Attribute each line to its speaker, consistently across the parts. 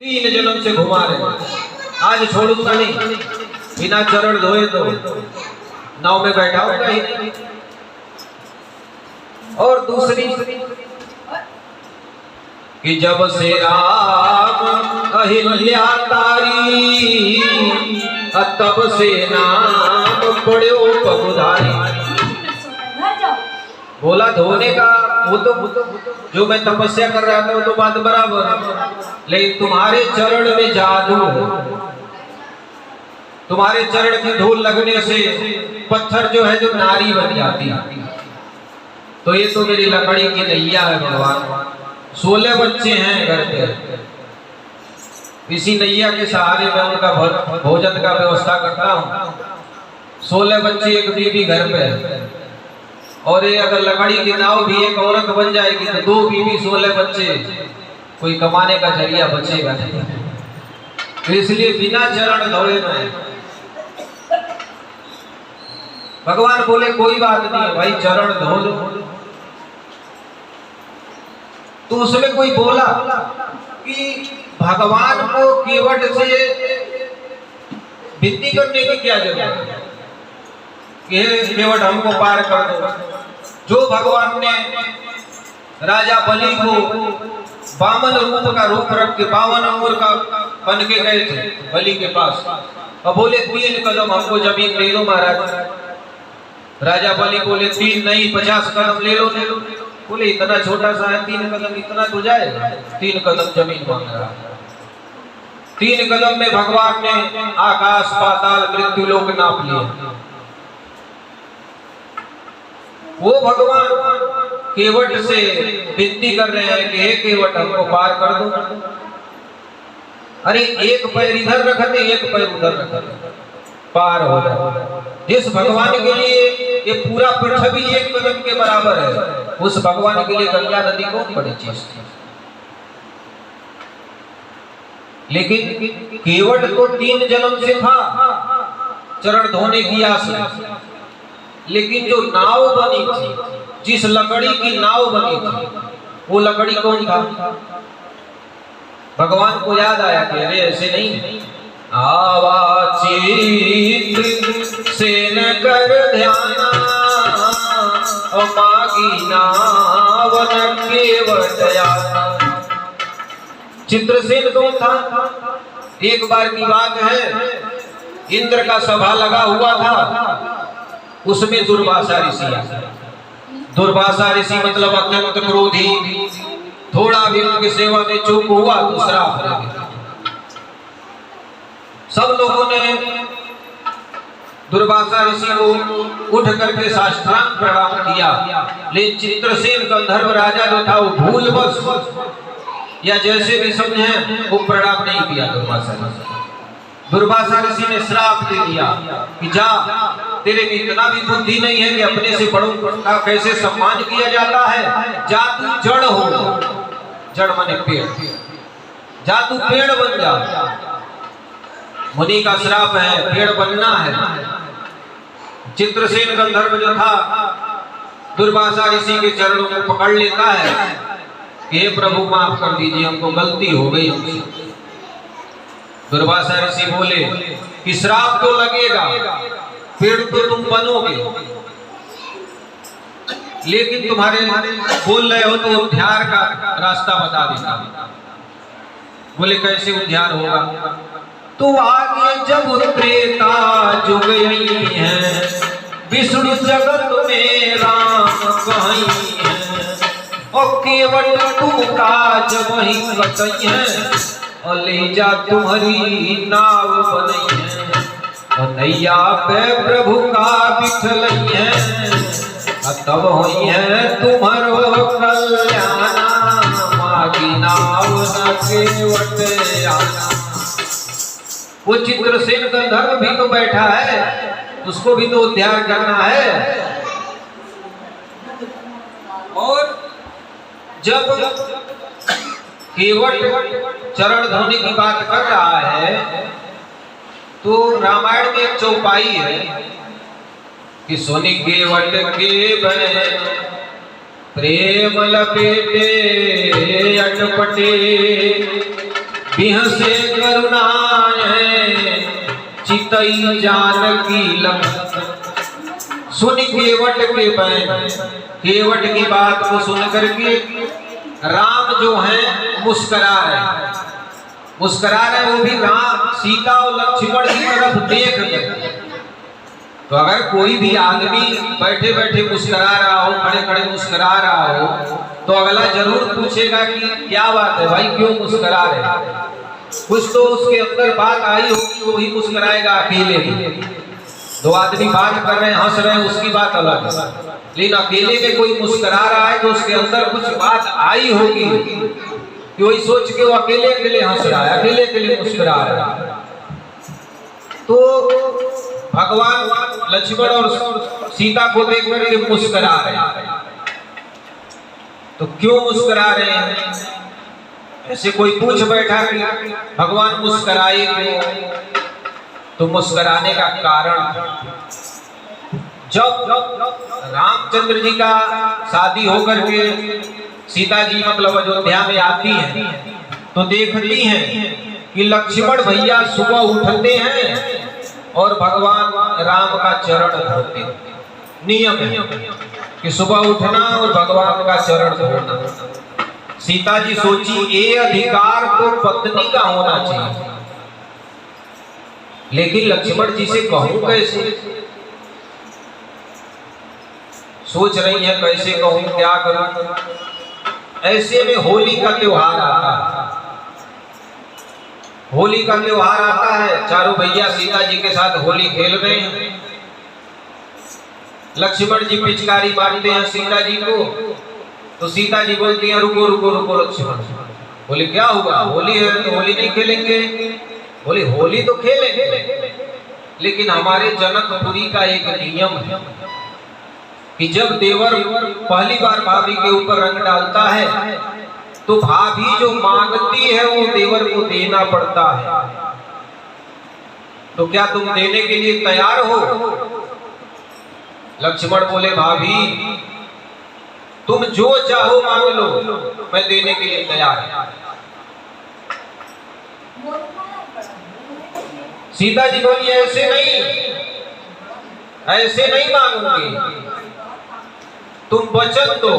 Speaker 1: 3 जन्म से घुमा रहे, आज छोड़ूंगा नहीं, बिना चरण धोए तो नाव में बैठाऊंगा ही नहीं। और दूसरी कि जब से राम अहिल्या तारी, तब से नाम पड़ो पगुधारी। बोला धोने का वो तो जो मैं तपस्या कर रहा था वो तो बात बराबर, लेकिन तुम्हारे चरण में जादू है। तुम्हारे चरण की धूल लगने से पत्थर जो है जो नारी बन जाती है। तो ये तो मेरी लकड़ी की नैया है भगवान। 16 बच्चे हैं घर पे, इसी नैया के सहारे मैं उनका भोजन का व्यवस्था करता हूँ। 16 बच्चे, एक बीवी घर पे, और ये अगर लकड़ी की नाव भी एक औरत बन जाएगी तो 2 बीवी 16 बच्चे, कोई कमाने का जरिया बचेगा नहीं। तो इसलिए बिना चरण धोए में भगवान बोले कोई बात नहीं भाई, चरण धो लो। तो उसमें कोई बोला कि भगवान को केवट से विनती करने की क्या जरूरत है, केवट हमको पार कर दो। जो भगवान ने राजा बलि को बामन रूप का रूप रख के 52 अंगुर का बन के गए थे बलि के पास, और बोले 3 कदम हमको जमीन ले लो महाराज। राजा बलि बोले 3 नहीं 50 कदम ले लो, बोले इतना छोटा सा है 3 कदम इतना तो जाएगा। 3 कदम जमीन मांग रहा है। 3 कदम में भगवान ने आकाश पाताल मृत्यु लोक नाप लिया। वो भगवान केवट से विनती कर रहे हैं कि हे केवट हमको पार कर दो। अरे एक पैर इधर रखते, एक पैर उधर रखते, पार हो जाए। जिस भगवान के लिए ये पूरा पृथ्वी 1 कदम के बराबर है, उस भगवान के लिए गंगा नदी कौन बड़ी चीज थी। लेकिन केवट को 3 जन्म से था चरण धोने की आस, लेकिन जो नाव बनी थी, जिस लकड़ी की नाव बनी थी, वो लकड़ी कौन था। भगवान को याद आया कि अरे ऐसे नहीं, आवा चित्र से न कर ध्याना, मागी नाव न केवट आना। चित्रसेन कौन था। एक बार की बात है, इंद्र का सभा लगा हुआ था, उसमें दुर्वासा ऋषि आया। दुर्वासा ऋषि मतलब अत्यंत क्रोधी, थोड़ा भी उनकी सेवा में चूक हुआ तो श्राप लग गया। सब लोगों ने दुर्वासा ऋषि को उठ करके साष्टांग प्रणाम किया, लेकिन चित्रसेन गंधर्व राजा जो था वो भूलवश या जैसे भी समझे वो प्रणाम नहीं किया। दुर्वासा ऋषि ने श्राप दे दिया कि जा, तेरे में इतना भी बुद्धि नहीं है कि अपने से बड़ों का कैसे सम्मान किया जाता है, जा तू जड़ हो। जड़ माने पेड़, जा तू पेड़ बन जा। मुनि का श्राप है, पेड़ बनना है। चित्रसेन गंधर्व जो था दुर्वासा ऋषि के चरणों को पकड़ लेता है कि हे प्रभु माफ कर दीजिए, हमको गलती हो गई हमसे। दुर्वासा ऋषि बोले कि श्राप तो लगेगा, पेड़ तो तुम बनोगे, लेकिन तुम्हारे बोल रहे हो तो उद्धार का रास्ता बता देना। बोले कैसे उद्धार होगा। तो आगे जब त्रेता जुग गई है, विष्णु जगत में राम कहीं है, और केवट तुम काज वही कतई है, और ले जा तुम्हारी नाव बनी है, और नैया पे प्रभु का बिठलई है, तब हुई है तुम्हारो कल्याण, मागी नाव न केवट आना। वो चित्रसेन गंधर्व भी तो बैठा है, उसको भी तो उद्धार करना है। और जब केवट चरण धोने की बात कर रहा है तो रामायण में एक चौपाई है कि सोनी केवट के बने प्रेम लपेटे अटपटे, बिहसे करुणाए चितई जानकी लंक। सुन केवट के बैन, केवट की बात को सुन करके राम जो है मुस्करा रहे, मुस्करा रहे, वो भी राम सीता और लक्ष्मण की तरफ देख कर। तो अगर कोई भी आदमी बैठे बैठे मुस्करा रहा हो, खड़े खड़े मुस्करा रहा हो, तो अगला जरूर पूछेगा कि क्या बात है भाई, क्यों मुस्करा रहे। कुछ तो उसके अंदर बात आई होगी, वो ही मुस्कराएगा। अकेले भी दो आदमी बात कर रहे हैं, हंस रहे हैं, उसकी बात अलग है, लेकिन अकेले में कोई मुस्करा रहा है तो उसके अंदर कुछ बात आई होगी कि वही सोच के वो अकेले अकेले हंस रहा है, अकेले अकेले मुस्कुरा रहा है। तो भगवान लक्ष्मण और सीता को देख करके मुस्कुरा रहे हैं। तो क्यों मुस्कुरा रहे हैं? ऐसे कोई पूछ बैठा कि भगवान मुस्कुराए क्यों? तो मुस्कुराने का कारण, जब रामचंद्र जी का शादी होकर के सीता जी मतलब अयोध्या में आती हैं, तो देखती हैं कि लक्ष्मण भैया सुबह उठते हैं और भगवान राम का चरण धोते। नियम है कि सुबह उठना और भगवान का चरण धोना। सीता जी सोची ये अधिकार तो पत्नी का होना चाहिए, लेकिन लक्ष्मण जी से कहूं कैसे? सोच रही है कैसे कहूं, क्या करूं। ऐसे में होली का त्योहार आता है। होली का त्योहार आता है, चारों भैया सीता जी के साथ होली खेल रहे हैं। लक्ष्मण जी पिचकारी मारते हैं सीता जी को, तो सीता जी बोलती हैं रुको रुको रुको लक्ष्मण। बोले क्या हुआ? होली है तो होली नहीं खेलेंगे? बोले होली तो खेलेंगे, लेकिन हमारे जनकपुरी का एक नियम है कि जब देवर पहली बार भाभी के ऊपर रंग डालता है तो भाभी जो मांगती है वो देवर को देना पड़ता है। तो क्या तुम देने के लिए तैयार हो? लक्ष्मण बोले भाभी तुम जो चाहो मांग लो, मैं देने के लिए तैयार हूं। सीता जी बोली ऐसे नहीं, ऐसे नहीं मांगूंगी, तुम वचन दो।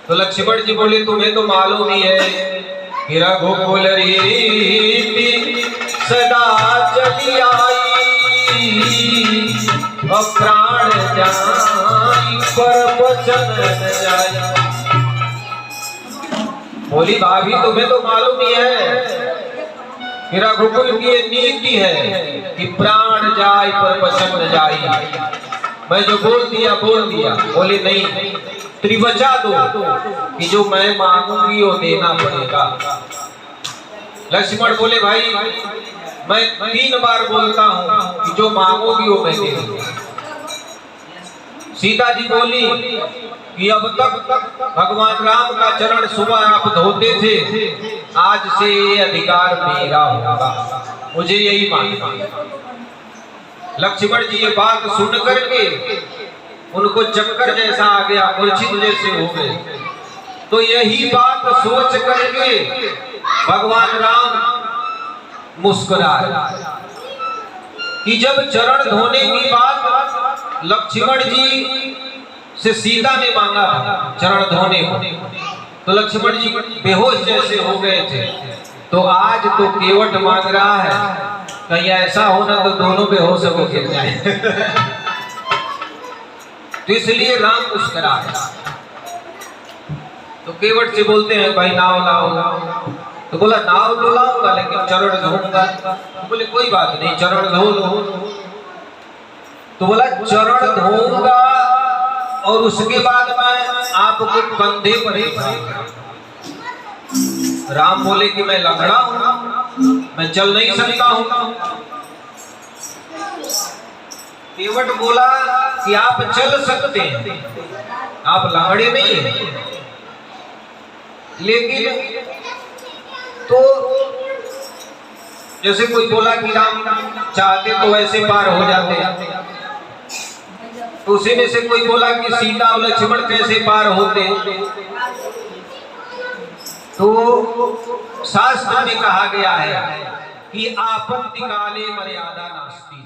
Speaker 1: तो लक्ष्मण जी बोले तुम्हें तो मालूम ही है कि रघुकुल रीति सदा चली आई, प्राण जाई पर वचन न जाई। बोली भाभी तुम्हें तो मालूम ही है कि रघुकुल की ये नीति है कि प्राण जाए पर वचन न जाई। मैं जो बोल दिया बोल दिया। बोले नहीं, त्रिवचा दो कि जो मैं मांगूंगी वो देना पड़ेगा। लक्ष्मण बोले भाई मैं 3 बार बोलता हूं कि जो मांगोगी वो मैं दे दूंगा। सीता जी बोली कि अब तक भगवान राम का चरण सुबह आप धोते थे, आज से ये अधिकार मेरा होगा, मुझे यही मानना। लक्ष्मण जी ये बात सुन करके उनको चक्कर जैसा आ गया, मूर्छित जैसे हो गए। तो यही बात सोच करके भगवान राम मुस्कुराए कि जब चरण धोने की बात लक्ष्मण जी से सीता ने मांगा था चरण धोने को, तो लक्ष्मण जी बेहोश जैसे हो गए थे। तो आज तो केवट मांग रहा है, कहीं ऐसा होना तो दोनों बेहोश हो गिर जाए। तो इसलिए राम मुस्कुराए। तो केवट से बोलते हैं भाई नाव लाओ। तो बोला नाव तो लाऊंगा लेकिन चरण धोऊंगा। तो बोले कोई बात नहीं, चरण धो लो। तो बोला चरण धोऊंगा और उसके बाद मैं आपको कंधे पर ही। राम बोले कि मैं लंगड़ा हूं, मैं चल नहीं सकता हूं। केवट बोला कि आप चल सकते हैं, आप लंगड़े नहीं हैं। लेकिन तो जैसे कोई बोला कि राम चाहते तो वैसे पार हो जाते, तो उसी में से कोई बोला कि सीता और लक्ष्मण कैसे पार होते। तो शास्त्र में कहा गया है कि आपत्ति काले मर्यादा नास्ति।